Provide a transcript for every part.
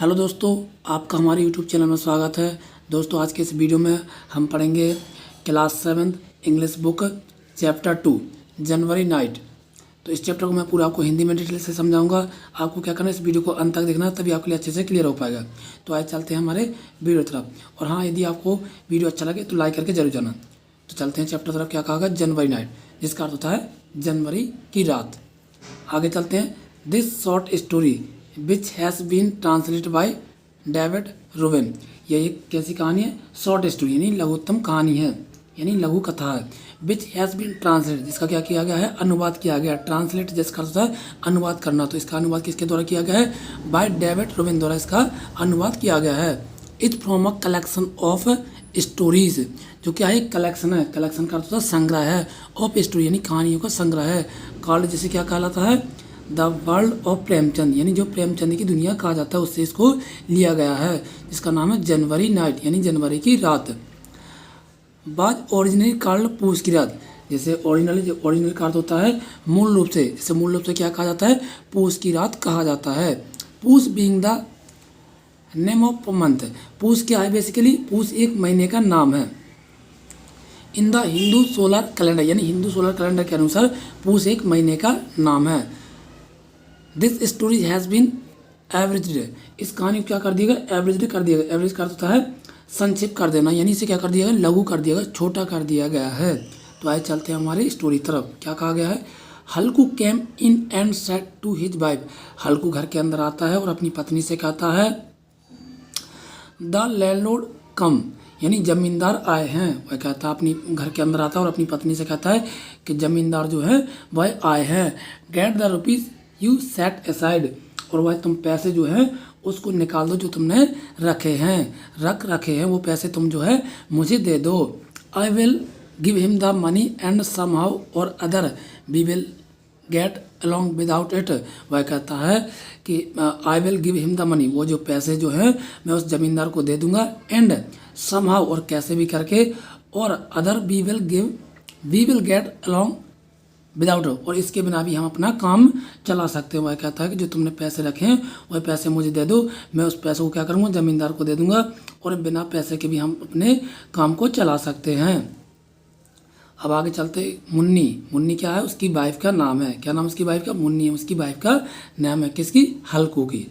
Hello दोस्तों, आपका हमारे यूट्यूब चैनल में स्वागत है। दोस्तों, आज के इस वीडियो में हम पढ़ेंगे क्लास 7 इंग्लिश बुक चैप्टर 2 जनवरी नाइट। तो इस चैप्टर को मैं पूरा आपको हिंदी में डिटेल से समझाऊंगा। आपको क्या करना है, इस वीडियो को अंत तक देखना है, तभी आपके लिए अच्छे से क्लियर हो पाएगा। तो आज चलते हैं हमारे वीडियो तरफ। और हाँ, यदि आपको वीडियो अच्छा लगे तो लाइक करके जरूर जाना। तो चलते हैं चैप्टर तरफ। क्या कहा गया? जनवरी नाइट, जिसका अर्थ होता है जनवरी की रात। आगे चलते हैं। This short story which has been translated by David Rubin. यह एक कैसी कहानी है? शॉर्ट स्टोरी यानी लघुत्तम कहानी है, यानी लघु कथा है। विच हैज़ बीन ट्रांसलेटेड, जिसका क्या किया गया है? अनुवाद किया गया। ट्रांसलेट जिसका अर्थ है अनुवाद करना, तो इसका अनुवाद किसके द्वारा किया गया है? बाय डेविड रूबिन द्वारा इसका अनुवाद किया गया है। It's from a collection of stories, जो क्या है? कलेक्शन है। कलेक्शन का अर्थ होता है संग्रह है। ऑफ स्टोरी यानी कहानियों का संग्रह है। कॉल्ड जिसे क्या कहलाता है? द वर्ल्ड ऑफ प्रेमचंद, यानी जो प्रेमचंद की दुनिया कहा जाता है, उससे इसको लिया गया है, जिसका नाम है जनवरी नाइट यानी जनवरी की रात। बाद ओरिजिनली कॉल्ड पूस की रात, जैसे ओरिजिनल का अर्थ होता है मूल रूप से, जैसे मूल रूप से क्या कहा जाता है? पूस की रात कहा जाता है। पूस being the name of month, पूस क्या है? बेसिकली पूस एक महीने का नाम है। In the Hindu solar calendar, यानी हिंदू सोलर कैलेंडर के अनुसार पूस एक महीने का नाम है। This story has been averaged, इस कहानी को क्या कर दिया गया? एवरेज्ड कर दिया गया। एवरेज का अर्थ होता है संक्षिप्त कर देना, यानी इसे क्या कर दिया गया? लघु कर दिया गया, छोटा कर दिया गया है। तो आइए चलते हैं हमारी स्टोरी तरफ। क्या कहा गया है? Halku came in and said to his wife, Halku घर के अंदर आता है और अपनी पत्नी से कहता है द लैंडलॉर्ड कम, यानी जमींदार आए हैं। वह कहता है, अपनी घर के अंदर आता है और अपनी पत्नी से कहता है कि जमींदार जो है वह आए हैं। Get the rupees you set aside, और वह तुम पैसे जो हैं उसको निकाल दो जो तुमने रखे हैं वो पैसे तुम जो है मुझे दे दो। I will give him the money and somehow or other we will get along without it. वह कहता है कि I will give him the money, वो जो पैसे जो है मैं उस जमींदार को दे दूंगा, एंड सम हाउ और कैसे भी करके, और other we will get along without, और इसके बिना भी हम अपना काम चला सकते हैं। वह कहता है कि जो तुमने पैसे रखे हैं वह पैसे मुझे दे दो, मैं उस पैसे को क्या करूँगा? जमींदार को दे दूंगा, और बिना पैसे के भी हम अपने काम को चला सकते हैं। अब आगे चलते। मुन्नी क्या है? उसकी वाइफ का नाम है। क्या नाम उसकी वाइफ का? मुन्नी है उसकी वाइफ का नाम है। किसकी? हल्कू की।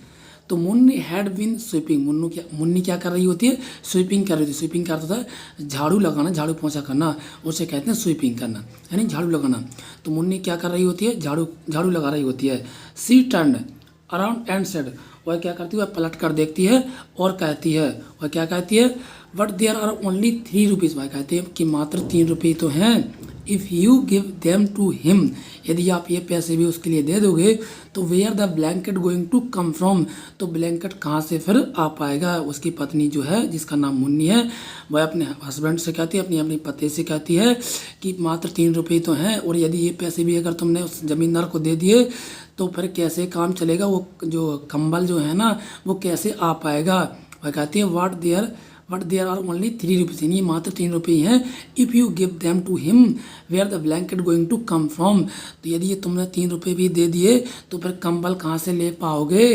तो Munni had been sweeping, Munni क्या कर रही होती है? स्वीपिंग कर रही थी। स्वीपिंग का अर्थ होता है झाड़ू लगाना, झाड़ू पोंछा करना, उसे कहते हैं स्वीपिंग करना, यानी झाड़ू लगाना। तो मुन्नी क्या कर रही होती है? झाड़ू लगा रही होती है। सी टर्न अराउंड एंड सेड, वह क्या करती है? वह पलट कर देखती है और कहती है, वह क्या कहती है? But there are only 3 rupees, वह कहती है कि मात्र 3 रुपये तो हैं। If you give them to him, यदि आप ये पैसे भी उसके लिए दे दोगे, तो where the blanket going to come from, तो ब्लैंकेट कहाँ से फिर आ पाएगा? उसकी पत्नी जो है, जिसका नाम मुन्नी है, वह अपने हस्बैंड से कहती है, अपनी पति से कहती है कि मात्र 3 रुपये तो हैं, और यदि ये पैसे भी अगर तुमने उस जमींदार को दे दिए तो फिर कैसे काम चलेगा? वो जो कंबल जो है ना, वो कैसे आ पाएगा? वह कहती है but there are only 3 rupees, यानी मात्र 3 रुपये हैं। If you give them to him where the blanket going to come from, तो यदि ये तुमने 3 रुपये भी दे दिए तो फिर कंबल कहाँ से ले पाओगे?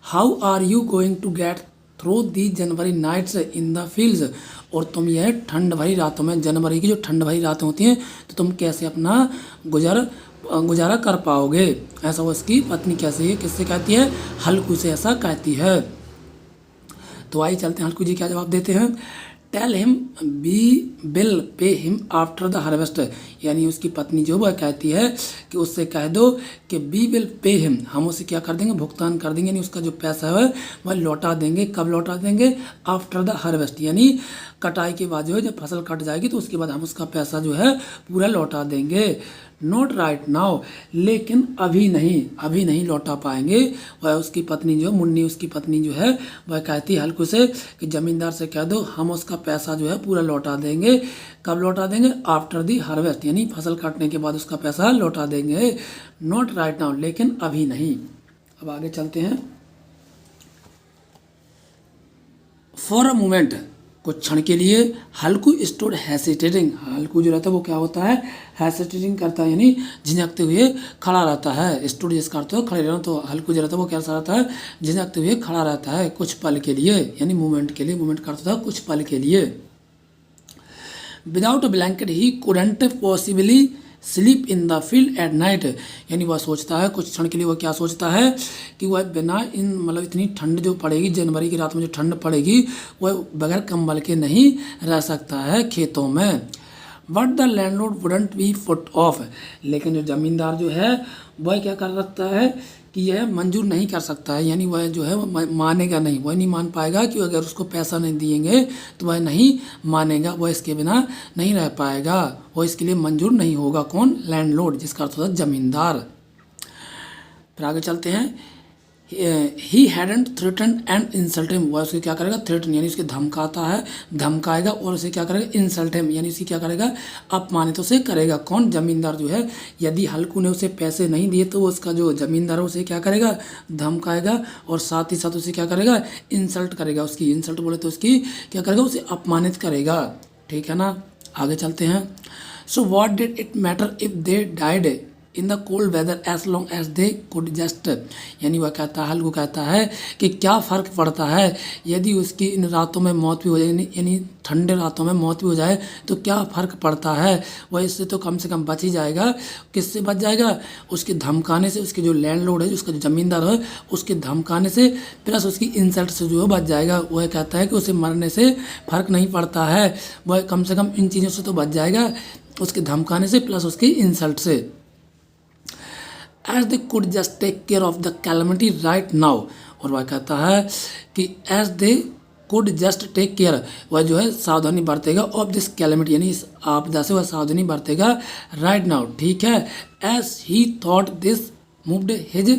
How are you going to get through the January nights in the fields, और तुम यह ठंड भरी रातों में, जनवरी की जो ठंड भरी रातें होती हैं, तो तुम कैसे अपना गुजारा कर पाओगे? ऐसा वो उसकी पत्नी कैसे है, किससे कहती है? हल्कू से ऐसा कहती है। तो आइए चलते हैं, हल्कू जी क्या जवाब देते हैं? Tell him we will pay him after the harvest, यानी उसकी पत्नी जो वह कहती है कि उससे कह दो कि वी विल पे हिम, हम उसे क्या कर देंगे? भुगतान कर देंगे, यानी उसका जो पैसा है वह लौटा देंगे। कब लौटा देंगे? आफ्टर द हार्वेस्ट, यानी कटाई के बाद जो है, जब फसल कट जाएगी तो उसके बाद हम उसका पैसा जो है पूरा लौटा देंगे। नॉट राइट नाउ, लेकिन अभी नहीं लौटा पाएंगे। वह उसकी पत्नी जो मुन्नी, उसकी पत्नी जो है वह कहती है हल्कू से कि जमींदार से कह दो हम उसका पैसा जो है पूरा लौटा देंगे। कब लौटा देंगे? आफ्टर दी हार्वेस्ट, यानी फसल काटने के बाद उसका पैसा लौटा देंगे। नॉट राइट नाउ, लेकिन अभी नहीं। अब आगे चलते हैं। फॉर अ मोमेंट, कुछ क्षण के लिए हल्कू स्टूड हेसिटेटिंग, हल्कू जो रहता है वो क्या होता है, हेसिटेटिंग करता है यानी झिझकते हुए खड़ा रहता है। स्टूड जिसका अर्थ है खड़े रहना, तो हल्कू जो रहता है वो कैसा रहता है, झिझकते हुए खड़ा रहता है कुछ पल के लिए, यानी मूवमेंट के लिए, मूवमेंट करता था कुछ पल के लिए। Without a blanket he couldn't possibly sleep in the field at night, यानी वह सोचता है कुछ क्षण के लिए, वह क्या सोचता है कि वह बिना इन मतलब इतनी ठंड जो पड़ेगी, जनवरी की रात में जो ठंड पड़ेगी, वह बगैर कंबल के नहीं रह सकता है खेतों में। But the landlord wouldn't be foot of, लेकिन जो ज़मींदार जो है वह क्या कर सकता है कि यह मंजूर नहीं कर सकता है, यानी वह जो है वो मानेगा नहीं, वह नहीं मान पाएगा कि अगर उसको पैसा नहीं दिएंगे तो वह नहीं मानेगा, वह इसके बिना नहीं रह पाएगा, वह इसके लिए मंजूर नहीं होगा। कौन? लैंडलॉर्ड, जिसका अर्थ होता है ज़मींदार। फिर आगे चलते हैं। He hadn't threaten and insult him, वह उसे क्या करेगा, थ्रेटन यानी उसके धमकाता है, धमकाएगा, और उसे क्या करेगा, इंसल्ट हिम यानी उसे क्या करेगा, अपमानित उसे करेगा। कौन? जमींदार जो है। यदि हल्कू ने उसे पैसे नहीं दिए तो उसका जो जमींदार है उसे क्या करेगा, धमकाएगा, और साथ ही साथ उसे क्या करेगा, इंसल्ट करेगा, उसकी इंसल्ट बोले तो उसकी क्या करेगा, उसे अपमानित करेगा। ठीक है ना, आगे चलते हैं। So what did it matter if they died in the cold weather as long as they could just, यानी वह कहता है, हल्कू कहता है कि क्या फ़र्क पड़ता है यदि उसकी इन रातों में मौत भी हो जाए, यानी ठंडे रातों में मौत भी हो जाए तो क्या फ़र्क पड़ता है, वह इससे तो कम से कम बच ही जाएगा। किससे बच जाएगा? उसके धमकाने से, उसके जो लैंडलॉर्ड है, उसका जो ज़मींदार है, उसके धमकाने से, प्लस उसकी इंसल्ट से जो है बच जाएगा। वह कहता है कि उसे मरने से फ़र्क नहीं पड़ता है, वह कम से कम इन चीज़ों से तो बच जाएगा, उसके धमकाने से प्लस उसकी इंसल्ट से। As they could just take care of the calamity right now, और वह कहता है कि as they could just take care, वह जो है सावधानी बरतेगा, ऑफ दिस कैलमिटी यानी इस आपदा से वह सावधानी बरतेगा राइट नाउ। ठीक है, as he thought this moved his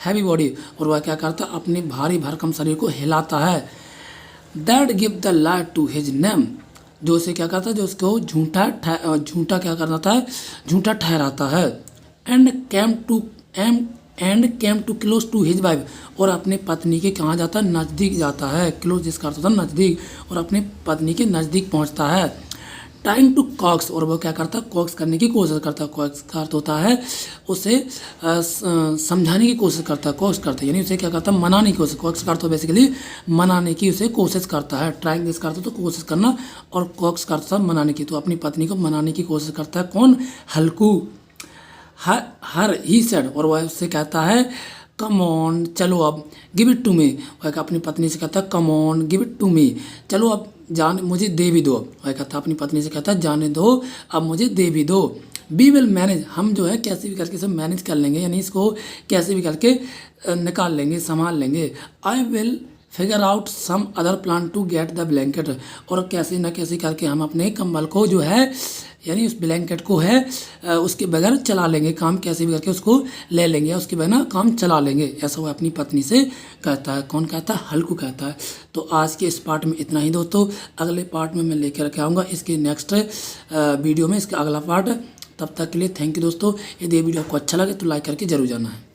heavy body, और वह क्या करता है, अपने भारी भरकम शरीर को हिलाता है। That give the lie to his name, जो उसे क्या करता है, जो उसको झूठा क्या करता है, झूठा ठहराता है। And came to close to his wife, और अपने पत्नी के कहाँ जाता है, नज़दीक जाता है। क्लोज जिसका अर्थ होता है नज़दीक, और अपने पत्नी के नज़दीक पहुँचता है। टाइम टू कॉक्स, और वो क्या करता है, कॉक्स करने की कोशिश करता है। कॉक्स का अर्थ होता है उसे समझाने की कोशिश करता है, कॉक्स करता है यानी उसे क्या करता है, मनाने की कोशिश। कॉक्स का अर्थ बेसिकली मनाने की उसे कोशिश करता है। ट्राइंग जिसका अर्थ तो कोशिश करना, और कॉक्स का अर्थ मनाने की, तो अपनी पत्नी को मनाने की कोशिश करता है। कौन? हल्कू। हर ही सेड, और वह उससे कहता है कम ऑन, चलो अब, गिव इट टू मी, वह अपनी पत्नी से कहता है come on give it to me, चलो अब जाने मुझे दे भी दो। वह कहता है अपनी पत्नी से कहता है जाने दो, अब मुझे दे भी दो। वी विल मैनेज, हम जो है कैसे भी करके सब मैनेज कर लेंगे, यानी इसको कैसे भी करके निकाल लेंगे, संभाल लेंगे। I will figure out some other plan to get the blanket, और कैसे न कैसे करके हम अपने कंबल को जो है, यानी उस ब्लैंकेट को है उसके बगैर चला लेंगे, काम कैसे भी करके उसको ले लेंगे, उसके बगैर काम चला लेंगे, ऐसा वो अपनी पत्नी से कहता है। कौन कहता है? हल्कू कहता है। तो आज के इस पार्ट में इतना ही दोस्तों, अगले पार्ट में मैं लेकर के आऊँगा इसके नेक्स्ट वीडियो में इसका अगला पार्ट। तब तक के लिए थैंक यू दोस्तों। यदि ये वीडियो आपको अच्छा लगे तो लाइक करके जरूर जाना है।